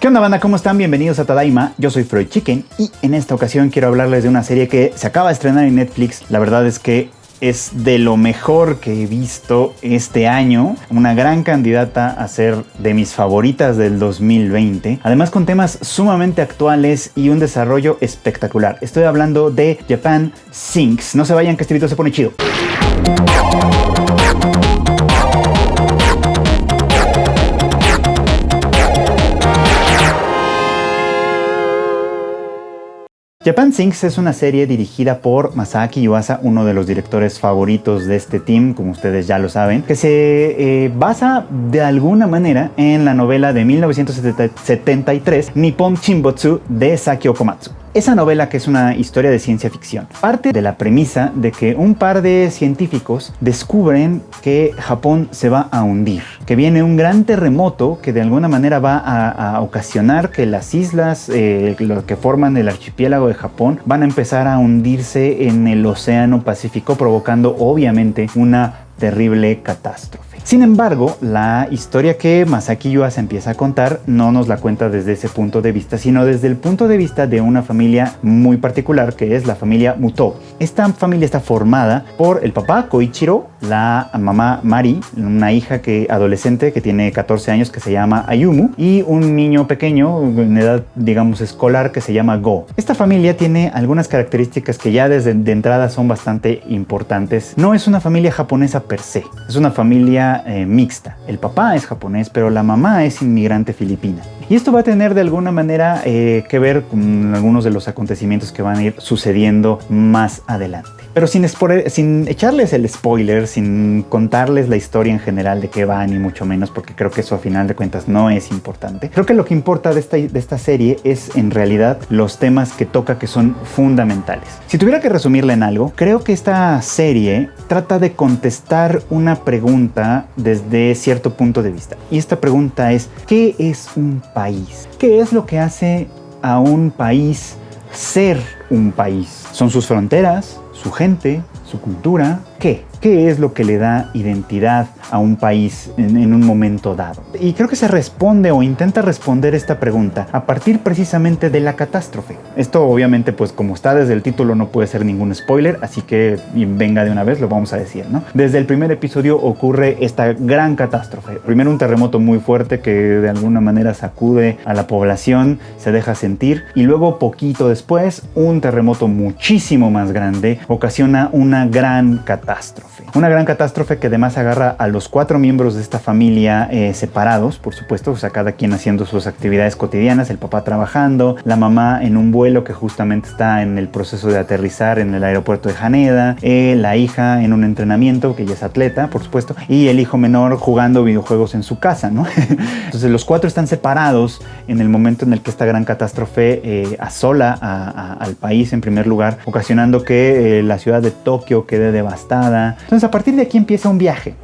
¿Qué onda, banda? ¿Cómo están? Bienvenidos a Tadaima. Yo soy Freud Chicken y en esta ocasión quiero hablarles de una serie que se acaba de estrenar en Netflix. La verdad es que es de lo mejor que he visto este año, una gran candidata a ser de mis favoritas del 2020, además con temas sumamente actuales y un desarrollo espectacular. Estoy hablando de Japan Sinks. No se vayan, que este video se pone chido. Japan Sinks es una serie dirigida por Masaaki Yuasa, uno de los directores favoritos de este team, como ustedes ya lo saben, que se basa de alguna manera en la novela de 1973, Nippon Shinbotsu de Sakio Komatsu. Esa novela, que es una historia de ciencia ficción, parte de la premisa de que un par de científicos descubren que Japón se va a hundir, que viene un gran terremoto que de alguna manera va a ocasionar que las islas lo que forman el archipiélago de Japón van a empezar a hundirse en el océano Pacífico, provocando obviamente una terrible catástrofe. Sin embargo, la historia que Masaaki Yuasa empieza a contar no nos la cuenta desde ese punto de vista, sino desde el punto de vista de una familia muy particular, que es la familia Muto. Esta familia está formada por el papá Koichiro, la mamá Mari, una hija adolescente que tiene 14 años que se llama Ayumu, y un niño pequeño en edad, digamos, escolar que se llama Go. Esta familia tiene algunas características que ya desde de entrada son bastante importantes. No es una familia japonesa per se, es una familia mixta. El papá es japonés, pero la mamá es inmigrante filipina. Y esto va a tener de alguna manera que ver con algunos de los acontecimientos que van a ir sucediendo más adelante. Pero sin echarles el spoiler, sin contarles la historia en general de qué va, ni mucho menos, porque creo que eso a final de cuentas no es importante. Creo que lo que importa de esta serie es en realidad los temas que toca, que son fundamentales. Si tuviera que resumirla en algo, creo que esta serie trata de contestar una pregunta desde cierto punto de vista. Y esta pregunta es: ¿qué es un país? ¿Qué es lo que hace a un país ser un país? ¿Son sus fronteras? ¿Su gente? ¿Su cultura? ¿Qué? ¿Qué es lo que le da identidad a un país en un momento dado? Y creo que se responde o intenta responder esta pregunta a partir precisamente de la catástrofe. Esto obviamente, pues como está desde el título, no puede ser ningún spoiler, así que venga de una vez, lo vamos a decir, ¿no? Desde el primer episodio ocurre esta gran catástrofe. Primero un terremoto muy fuerte que de alguna manera sacude a la población, se deja sentir, y luego poquito después un terremoto muchísimo más grande ocasiona una gran catástrofe. Una gran catástrofe que además agarra a los 4 miembros de esta familia separados, por supuesto, o sea, cada quien haciendo sus actividades cotidianas, el papá trabajando, la mamá en un vuelo que justamente está en el proceso de aterrizar en el aeropuerto de Haneda, la hija en un entrenamiento, que ella es atleta, por supuesto, y el hijo menor jugando videojuegos en su casa, ¿no? Entonces los 4 están separados en el momento en el que esta gran catástrofe asola al país en primer lugar, ocasionando que la ciudad de Tokio quede devastada. Entonces, a partir de aquí empieza un viaje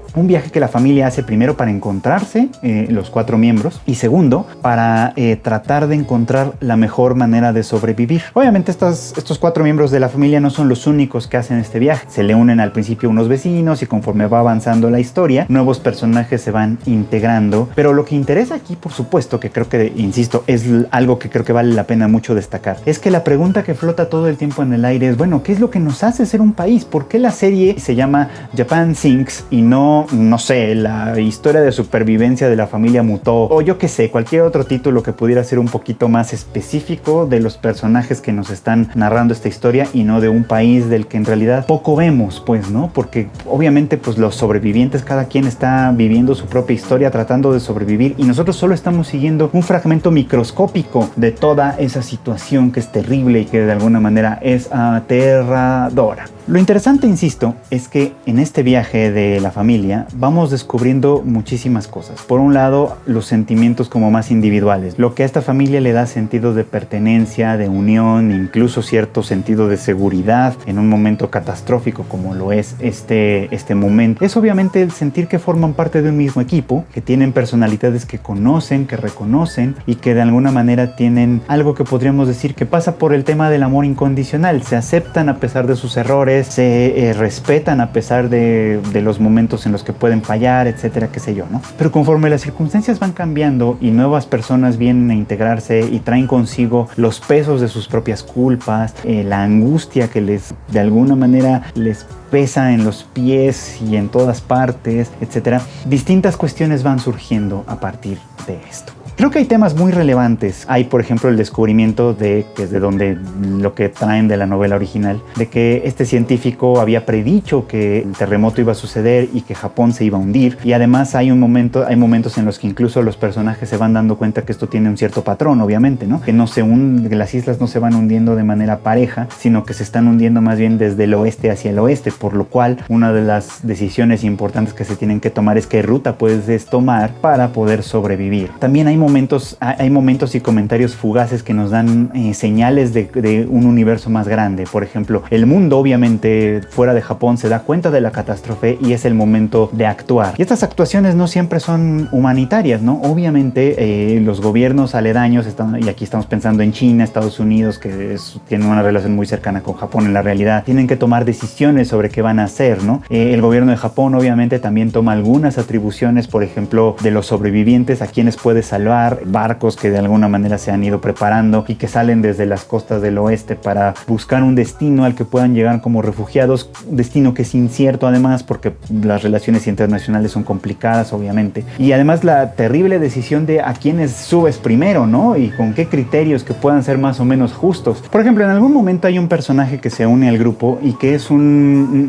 que la familia hace primero para encontrarse, los 4 miembros, y segundo, para tratar de encontrar la mejor manera de sobrevivir. Obviamente estos 4 miembros de la familia no son los únicos que hacen este viaje. Se le unen al principio unos vecinos y conforme va avanzando la historia, nuevos personajes se van integrando. Pero lo que interesa aquí, por supuesto, que creo que, insisto, es algo que creo que vale la pena mucho destacar, es que la pregunta que flota todo el tiempo en el aire es, bueno, ¿qué es lo que nos hace ser un país? ¿Por qué la serie se llama Japan Sinks y no sé, la historia de supervivencia de la familia Muto, o yo qué sé, cualquier otro título que pudiera ser un poquito más específico de los personajes que nos están narrando esta historia y no de un país del que en realidad poco vemos, pues, ¿no? Porque obviamente, pues los sobrevivientes, cada quien está viviendo su propia historia, tratando de sobrevivir, y nosotros solo estamos siguiendo un fragmento microscópico de toda esa situación que es terrible y que de alguna manera es aterradora. Lo interesante, insisto, es que en este viaje de la familia vamos descubriendo muchísimas cosas. Por un lado, los sentimientos como más individuales, lo que a esta familia le da sentido de pertenencia, de unión, incluso cierto sentido de seguridad en un momento catastrófico como lo es este momento. Es obviamente el sentir que forman parte de un mismo equipo, que tienen personalidades que conocen, que reconocen y que de alguna manera tienen algo que podríamos decir que pasa por el tema del amor incondicional. Se aceptan a pesar de sus errores, catástrofes se respetan a pesar de los momentos en los que pueden fallar, etcétera, qué sé yo, ¿no? Pero conforme las circunstancias van cambiando y nuevas personas vienen a integrarse y traen consigo los pesos de sus propias culpas, la angustia que de alguna manera les pesa en los pies y en todas partes, etcétera, distintas cuestiones van surgiendo a partir de esto. Creo que hay temas muy relevantes. Hay, por ejemplo, el descubrimiento que es de donde lo que traen de la novela original, de que este científico había predicho que el terremoto iba a suceder y que Japón se iba a hundir. Y además hay momentos en los que incluso los personajes se van dando cuenta que esto tiene un cierto patrón, obviamente, ¿no? Que las islas no se van hundiendo de manera pareja, sino que se están hundiendo más bien desde el oeste hacia el oeste, por lo cual una de las decisiones importantes que se tienen que tomar es qué ruta puedes tomar para poder sobrevivir. También hay momentos y comentarios fugaces que nos dan señales de un universo más grande. Por ejemplo, el mundo obviamente fuera de Japón se da cuenta de la catástrofe y es el momento de actuar. Y estas actuaciones no siempre son humanitarias, ¿no? Obviamente los gobiernos aledaños, y aquí estamos pensando en China, Estados Unidos, que tienen una relación muy cercana con Japón en la realidad, tienen que tomar decisiones sobre qué van a hacer, ¿no? El gobierno de Japón obviamente también toma algunas atribuciones, por ejemplo, de los sobrevivientes, a quienes puede salvar, barcos que de alguna manera se han ido preparando y que salen desde las costas del oeste para buscar un destino al que puedan llegar como refugiados, un destino que es incierto además porque las relaciones internacionales son complicadas obviamente, y además la terrible decisión de a quiénes subes primero, ¿no? Y con qué criterios que puedan ser más o menos justos. Por ejemplo, en algún momento hay un personaje que se une al grupo y que es un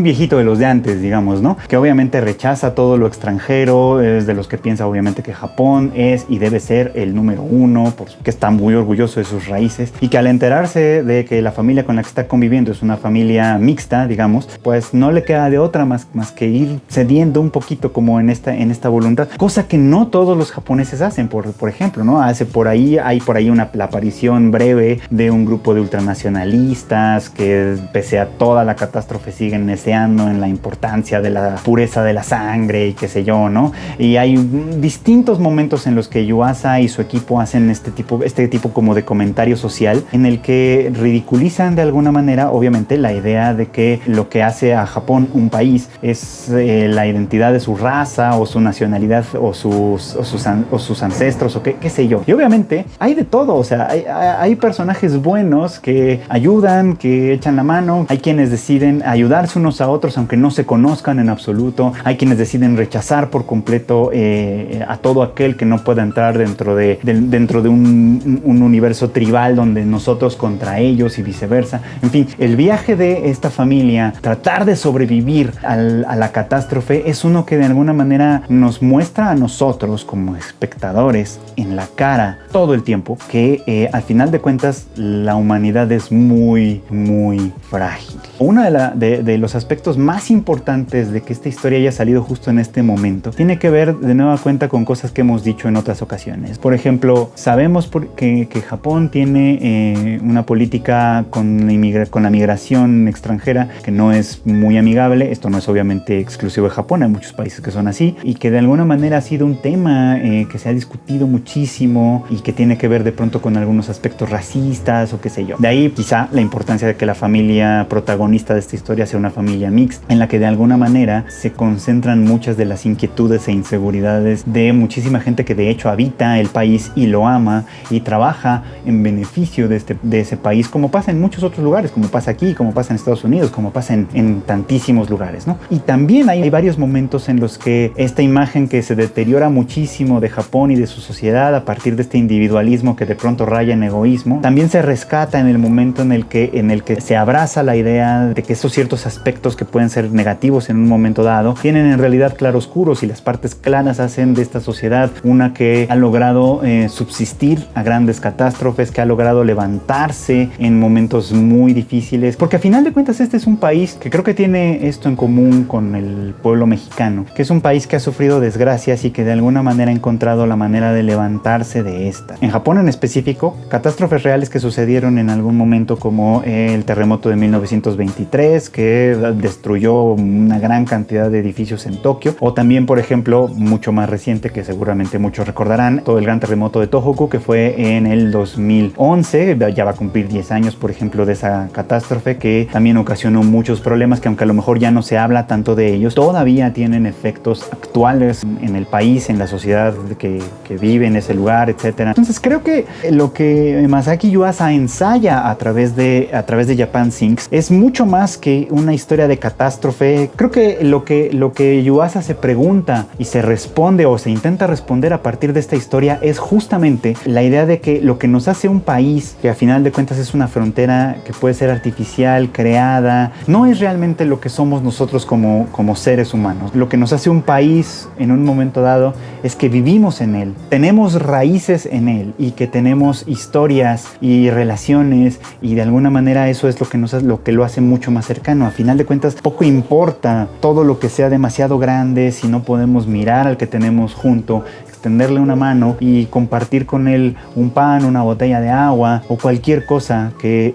viejito de los de antes, digamos, ¿no? Que obviamente rechaza todo lo extranjero, es de los que piensa obviamente que Japón es y debe ser el número uno, porque está muy orgulloso de sus raíces, y que al enterarse de que la familia con la que está conviviendo es una familia mixta, digamos, pues no le queda de otra más que ir cediendo un poquito como en esta voluntad, cosa que no todos los japoneses hacen, por ejemplo, ¿no? Hay por ahí la aparición breve de un grupo de ultranacionalistas que pese a toda la catástrofe siguen neceando en la importancia de la pureza de la sangre y qué sé yo, ¿no? Y hay distintos momentos en los que Yuasa y su equipo hacen este tipo como de comentario social en el que ridiculizan de alguna manera obviamente la idea de que lo que hace a Japón un país es la identidad de su raza o su nacionalidad o sus ancestros o qué sé yo. Y obviamente hay de todo, o sea, hay personajes buenos que ayudan, que echan la mano, hay quienes deciden ayudarse unos a otros aunque no se conozcan en absoluto, hay quienes deciden rechazar por completo a todo aquel que no pueda entrar dentro de un universo tribal donde nosotros contra ellos y viceversa. En fin, el viaje de esta familia, tratar de sobrevivir a la catástrofe, es uno que de alguna manera nos muestra a nosotros como espectadores en la cara todo el tiempo que al final de cuentas la humanidad es muy, muy frágil. Uno de los aspectos más importantes de que esta historia haya salido justo en este momento tiene que ver de nueva cuenta con cosas que hemos dicho en otras ocasiones. Por ejemplo, sabemos que Japón tiene una política con la migración extranjera que no es muy amigable. Esto no es obviamente exclusivo de Japón, hay muchos países que son así, y que de alguna manera ha sido un tema que se ha discutido muchísimo y que tiene que ver de pronto con algunos aspectos racistas o qué sé yo. De ahí quizá la importancia de que la familia protagonista de esta historia sea una familia mixta, en la que de alguna manera se concentran muchas de las inquietudes e inseguridades de muchísima gente que de hecho habita el país y lo ama y trabaja en beneficio de ese país, como pasa en muchos otros lugares, como pasa aquí, como pasa en Estados Unidos, como pasa en tantísimos lugares, ¿no? Y también hay varios momentos en los que esta imagen que se deteriora muchísimo de Japón y de su sociedad a partir de este individualismo que de pronto raya en egoísmo, también se rescata en el momento en el que se abraza la idea de que esos ciertos aspectos que pueden ser negativos en un momento dado tienen en realidad claroscuros, y las partes claras hacen de esta sociedad una que ha logrado subsistir a grandes catástrofes, que ha logrado levantarse en momentos muy difíciles, porque a final de cuentas este es un país que creo que tiene esto en común con el pueblo mexicano, que es un país que ha sufrido desgracias y que de alguna manera ha encontrado la manera de levantarse de esta. En Japón en específico, catástrofes reales que sucedieron en algún momento, como el terremoto de 1923 que destruyó una gran cantidad de edificios en Tokio, o también por ejemplo mucho más reciente que seguramente muchos recordarán todo el gran terremoto de Tohoku, que fue en el 2011, ya va a cumplir 10 años, por ejemplo, de esa catástrofe que también ocasionó muchos problemas que, aunque a lo mejor ya no se habla tanto de ellos, todavía tienen efectos actuales en el país, en la sociedad que vive en ese lugar, etc. Entonces creo que lo que Masaaki Yuasa ensaya a través de Japan Sinks es mucho más que una historia de catástrofe. Creo que lo que Yuasa se pregunta y se responde o se intenta responder a partir de esta historia es justamente la idea de que lo que nos hace un país, que a final de cuentas es una frontera que puede ser artificial, creada, no es realmente lo que somos nosotros como seres humanos. Lo que nos hace un país en un momento dado es que vivimos en él, tenemos raíces en él y que tenemos historias y relaciones, y de alguna manera eso es lo que lo hace mucho más cercano. A final de cuentas, poco importa todo lo que sea demasiado grande si no podemos mirar al que tenemos junto, extenderle una mano y compartir con él un pan, una botella de agua o cualquier cosa que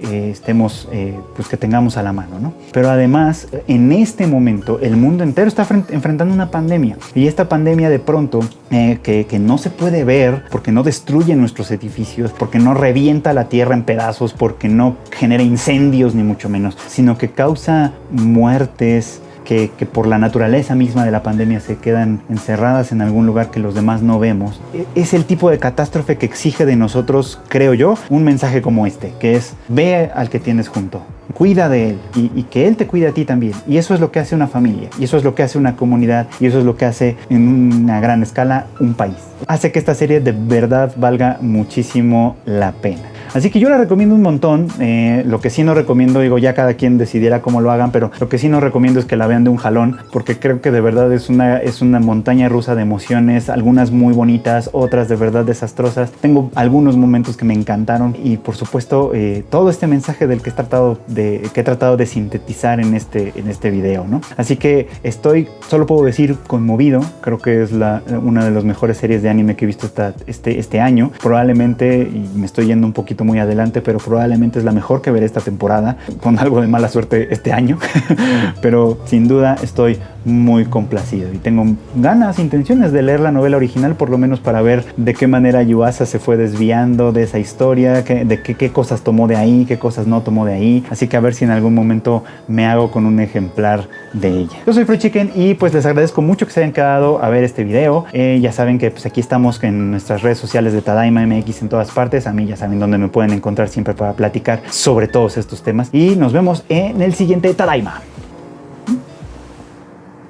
pues que tengamos a la mano, ¿no? Pero además, en este momento, el mundo entero está enfrentando una pandemia, y esta pandemia de pronto que no se puede ver porque no destruye nuestros edificios, porque no revienta la tierra en pedazos, porque no genera incendios ni mucho menos, sino que causa muertes, que por la naturaleza misma de la pandemia se quedan encerradas en algún lugar que los demás no vemos. Es el tipo de catástrofe que exige de nosotros, creo yo, un mensaje como este, que es: ve al que tienes junto, cuida de él y que él te cuide a ti también. Y eso es lo que hace una familia, y eso es lo que hace una comunidad, y eso es lo que hace en una gran escala un país. Hace que esta serie de verdad valga muchísimo la pena. Así que yo la recomiendo un montón. Lo que sí no recomiendo, digo, ya cada quien decidiera cómo lo hagan, pero lo que sí no recomiendo es que la vean de un jalón, porque creo que de verdad es una montaña rusa de emociones, algunas muy bonitas, otras de verdad desastrosas. Tengo algunos momentos que me encantaron, y por supuesto todo este mensaje del que he tratado de sintetizar en este video, ¿no? Así que solo puedo decir, conmovido. Creo que es una de las mejores series de anime que he visto este año. Probablemente, y me estoy yendo un poquito muy adelante, pero probablemente es la mejor que veré esta temporada, con algo de mala suerte este año. Pero sin duda estoy muy complacido y tengo ganas, intenciones de leer la novela original, por lo menos para ver de qué manera Yuasa se fue desviando de esa historia, de qué cosas tomó de ahí, qué cosas no tomó de ahí. Así que a ver si en algún momento me hago con un ejemplar de ella. Yo soy Fruit Chicken y pues les agradezco mucho que se hayan quedado a ver este video. Ya saben que pues aquí estamos en nuestras redes sociales de Tadaima MX en todas partes. A mí ya saben dónde me pueden encontrar siempre para platicar sobre todos estos temas, y nos vemos en el siguiente Tadaima.